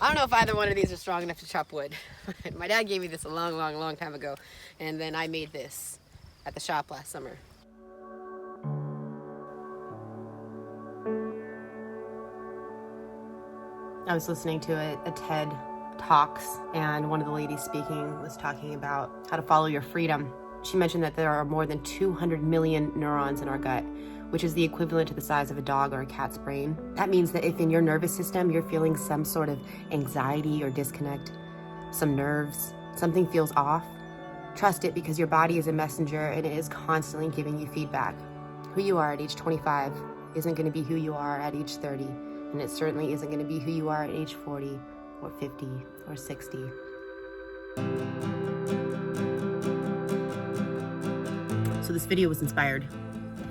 I don't know if either one of these are strong enough to chop wood. My dad gave me this a long time ago, and then I made this at the shop last summer. I was listening to a TED Talks, and one of the ladies speaking was talking about how to follow your freedom. She mentioned that there are more than 200 million neurons in our gut, which is the equivalent to the size of a dog or a cat's brain. That means that if in your nervous system you're feeling some sort of anxiety or disconnect, some nerves, something feels off, trust it, because your body is a messenger and it is constantly giving you feedback. Who you are at age 25 isn't going to be who you are at age 30, and it certainly isn't going to be who you are at age 40 or 50 or 60. So this video was inspired.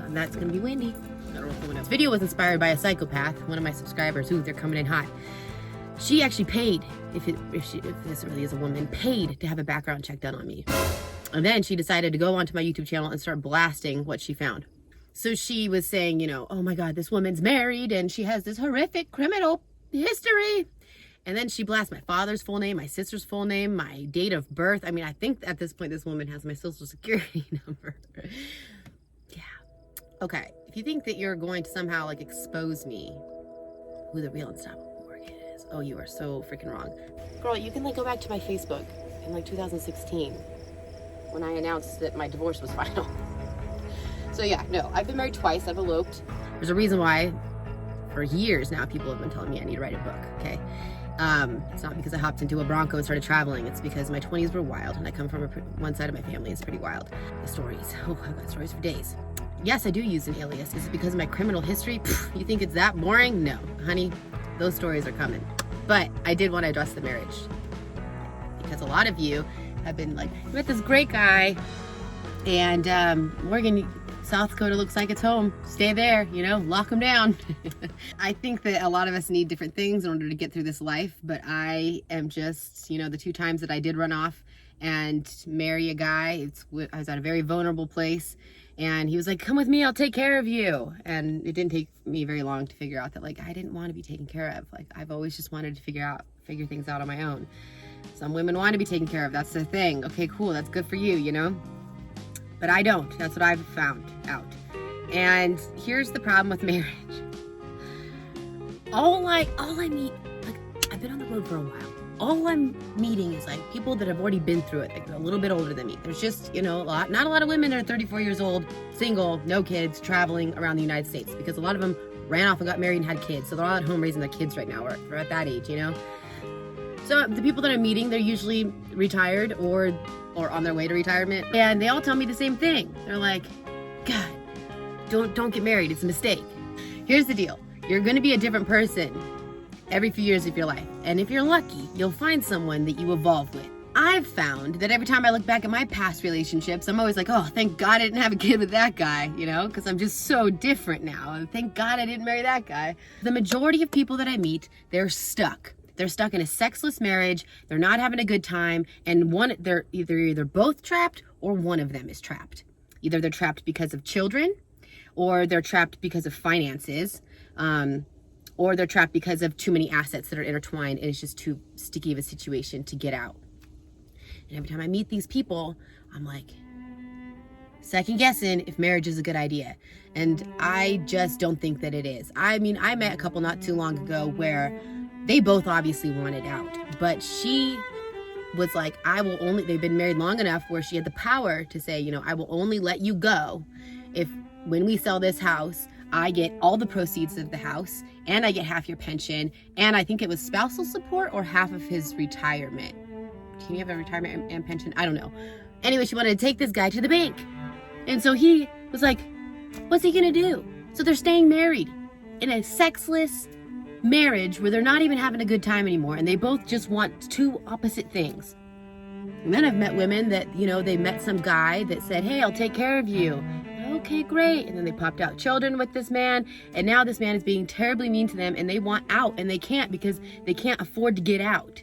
That's gonna be windy. I don't know if anyone else. This video was inspired by a psychopath, one of my subscribers. Ooh, they're coming in hot. She actually paid, if this really is a woman, paid to have a background check done on me. And then she decided to go onto my YouTube channel and start blasting what she found. So she was saying, you know, oh my God, this woman's married and she has this horrific criminal history. And then she blasts my father's full name, my sister's full name, my date of birth. I mean, I think at this point, this woman has my social security number. Okay, if you think that you're going to somehow like expose me, who the real unstoppable Morgan is, oh, you are so freaking wrong. Girl, you can like go back to my Facebook in like 2016 when I announced that my divorce was final. So yeah, no, I've been married twice, I've eloped. There's a reason why for years now people have been telling me I need to write a book, okay? It's not because I hopped into a Bronco and started traveling. It's because my 20s were wild, and I come from one side of my family is pretty wild. The stories, oh, I've got stories for days. Yes, I do use an alias. Is it because of my criminal history? Pfft, you think it's that boring? No, honey, those stories are coming. But I did want to address the marriage, because a lot of you have been like, you met this great guy, and Morgan, South Dakota looks like it's home. Stay there, you know, lock them down. I think that a lot of us need different things in order to get through this life, but I am just, you know, the 2 times that I did run off and marry a guy, I was at a very vulnerable place, and he was like, come with me, I'll take care of you. And it didn't take me very long to figure out that like I didn't want to be taken care of. Like I've always just wanted to figure things out on my own. Some women want to be taken care of, that's their thing. Okay, cool, that's good for you, you know? But I don't. That's what I've found out. And here's the problem with marriage. All I meet, like, I've been on the road for a while. All I'm meeting is like people that have already been through it, like they're a little bit older than me. There's just, you know, not a lot of women that are 34 years old, single, no kids, traveling around the United States, because a lot of them ran off and got married and had kids. So they're all at home raising their kids right now, or they're at that age, you know? So the people that I'm meeting, they're usually retired or on their way to retirement, and they all tell me the same thing. They're like, God, don't get married, it's a mistake. Here's the deal, you're gonna be a different person every few years of your life, and if you're lucky, you'll find someone that you evolve with. I've found that every time I look back at my past relationships, I'm always like, oh, thank God I didn't have a kid with that guy, you know, because I'm just so different now, and thank God I didn't marry that guy. The majority of people that I meet, they're stuck. They're stuck in a sexless marriage, they're not having a good time, and they're either both trapped or one of them is trapped. Either they're trapped because of children, or they're trapped because of finances, or they're trapped because of too many assets that are intertwined, and it's just too sticky of a situation to get out. And every time I meet these people, I'm like, second guessing if marriage is a good idea. And I just don't think that it is. I mean, I met a couple not too long ago where they both obviously wanted out, but she was like, they've been married long enough where she had the power to say, you know, I will only let you go if when we sell this house, I get all the proceeds of the house and I get half your pension. And I think it was spousal support or half of his retirement. Can you have a retirement and pension? I don't know. Anyway, she wanted to take this guy to the bank. And so he was like, what's he gonna do? So they're staying married in a sexless marriage where they're not even having a good time anymore, and they both just want 2 opposite things. And then I've met women that, you know, they met some guy that said, hey, I'll take care of you. Okay, great. And then they popped out children with this man, and now this man is being terribly mean to them, and they want out, and they can't because they can't afford to get out.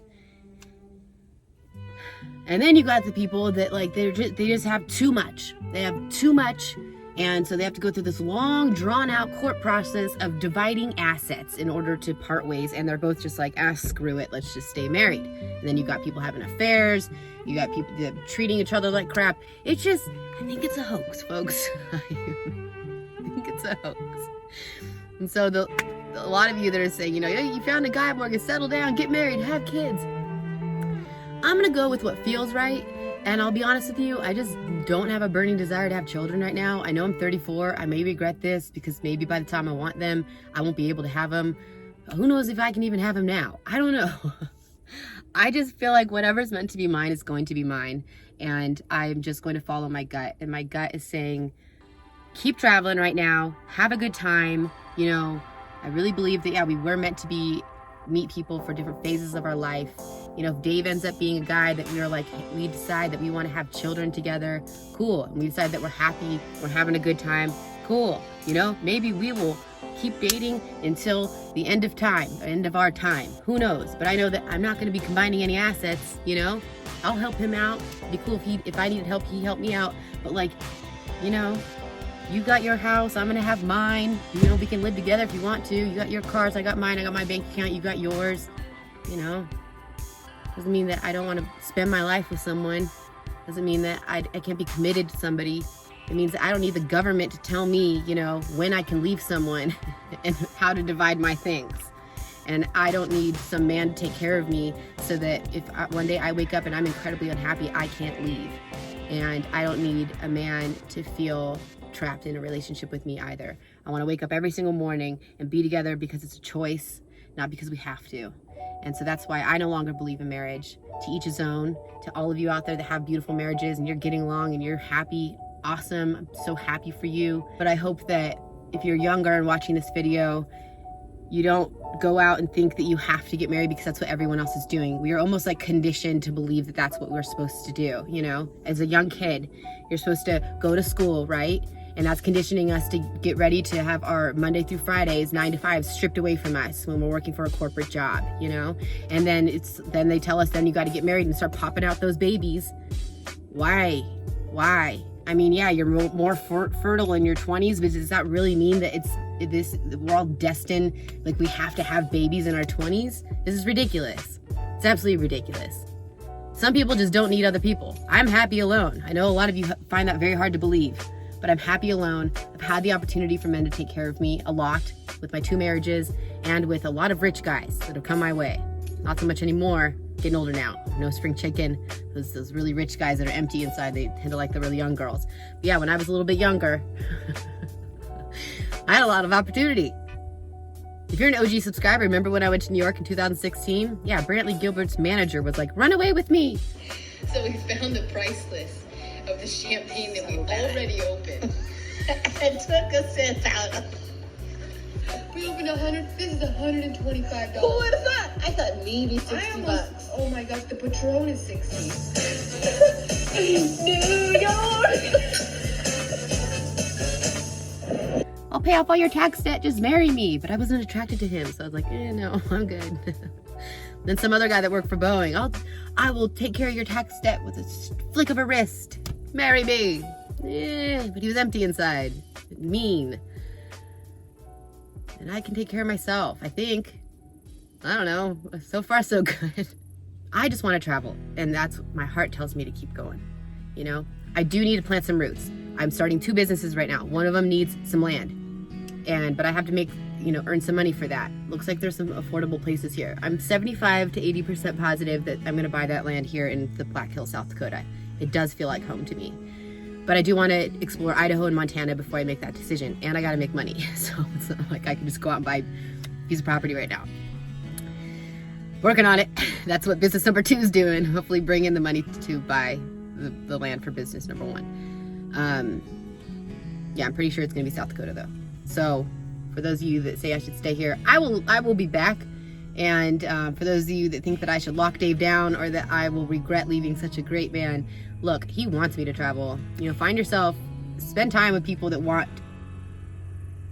And then you got the people that like they just have too much. They have too much, And so they have to go through this long, drawn-out court process of dividing assets in order to part ways. And they're both just like, screw it, let's just stay married. And then you got people having affairs. You got people treating each other like crap. It's just, I think it's a hoax, folks. I think it's a hoax. And so a lot of you that are saying, you know, you found a guy, Morgan, settle down, get married, have kids. I'm going to go with what feels right. And I'll be honest with you, I just don't have a burning desire to have children right now. I know I'm 34. I may regret this because maybe by the time I want them, I won't be able to have them. Who knows if I can even have them now? I don't know. I just feel like whatever's meant to be mine is going to be mine. And I'm just going to follow my gut. And my gut is saying, keep traveling right now. Have a good time. You know, I really believe that, yeah, we were meant to meet people for different phases of our life. You know, if Dave ends up being a guy that we are like, we decide that we want to have children together, cool. And we decide that we're happy, we're having a good time, cool. You know, maybe we will keep dating until the end of time, end of our time. Who knows? But I know that I'm not going to be combining any assets, you know? I'll help him out. It'd be cool if I needed help, he helped me out. But like, you know, you got your house, I'm gonna have mine. You know, we can live together if you want to. You got your cars, I got mine, I got my bank account, you got yours. You know, doesn't mean that I don't want to spend my life with someone. Doesn't mean that I can't be committed to somebody. It means that I don't need the government to tell me, you know, when I can leave someone and how to divide my things. And I don't need some man to take care of me so that if one day I wake up and I'm incredibly unhappy, I can't leave. And I don't need a man to feel trapped in a relationship with me either. I want to wake up every single morning and be together because it's a choice, not because we have to. And so that's why I no longer believe in marriage. To each his own. To all of you out there that have beautiful marriages and you're getting along and you're happy, awesome. I'm so happy for you. But I hope that if you're younger and watching this video, you don't go out and think that you have to get married because that's what everyone else is doing. We are almost like conditioned to believe that that's what we're supposed to do. You know, as a young kid, you're supposed to go to school, right? And that's conditioning us to get ready to have our Monday through Fridays, 9 to 5 stripped away from us when we're working for a corporate job, you know? And then they tell us then you got to get married and start popping out those babies. Why? I mean, yeah, you're more fertile in your 20s, but does that really mean that we're all destined, like we have to have babies in our 20s? This is ridiculous. It's absolutely ridiculous. Some people just don't need other people. I'm happy alone. I know a lot of you find that very hard to believe. But I'm happy alone. I've had the opportunity for men to take care of me a lot with my 2 marriages and with a lot of rich guys that have come my way. Not so much anymore, getting older now. No spring chicken, those really rich guys that are empty inside, they tend to like the really young girls. But yeah, when I was a little bit younger, I had a lot of opportunity. If you're an OG subscriber, remember when I went to New York in 2016? Yeah, Brantley Gilbert's manager was like, run away with me. So we found the price list of the champagne that we already opened and took a sip out of. We opened 100. This is $125. Who would have thought? I thought maybe $60. Oh my gosh, the Patron is $60. New York. I'll pay off all your tax debt. Just marry me. But I wasn't attracted to him, so I was like, no, I'm good. Then some other guy that worked for Boeing. I will take care of your tax debt with a flick of a wrist. Marry me. But he was empty inside. Mean. And I can take care of myself, I think. I don't know. So far, so good. I just want to travel. And that's what my heart tells me to keep going. You know? I do need to plant some roots. I'm starting 2 businesses right now. One of them needs some land. But I have to earn some money for that. Looks like there's some affordable places here. I'm 75 to 80% positive that I'm going to buy that land here in the Black Hills, South Dakota. It does feel like home to me. But I do want to explore Idaho and Montana before I make that decision. And I got to make money. So it's not like I can just go out and buy a piece of property right now. Working on it. That's what business number 2 is doing. Hopefully bring in the money to buy the land for business number 1. Yeah, I'm pretty sure it's going to be South Dakota though. So for those of you that say I should stay here, I will be back. And for those of you that think that I should lock Dave down or that I will regret leaving such a great man, look, he wants me to travel. Find yourself, spend time with people that want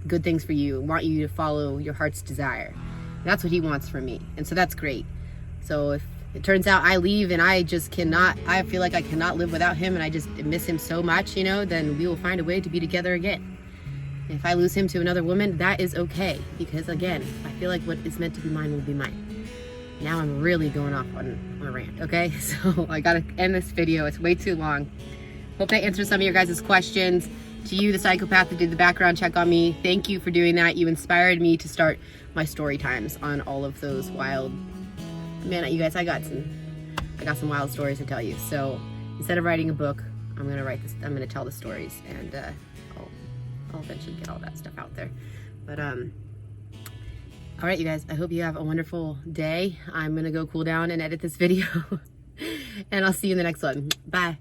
good things for you, want you to follow your heart's desire. That's what he wants from me. And so that's great. So if it turns out I leave and I just cannot, I feel like I cannot live without him and I just miss him so much, you know, then we will find a way to be together again. If I lose him to another woman, that is okay, because again, I feel like what is meant to be mine will be mine. Now I'm really going off on a rant, okay? So I gotta end this video, it's way too long. Hope that answers some of your guys' questions. To you, the psychopath that did the background check on me, thank you for doing that. You inspired me to start my story times on all of those wild, man, you guys, I got some wild stories to tell you. So instead of writing a book, I'm gonna tell the stories, and I'll eventually get all that stuff out there. But all right, you guys, I hope you have a wonderful day. I'm gonna go cool down and edit this video and I'll see you in the next one. Bye.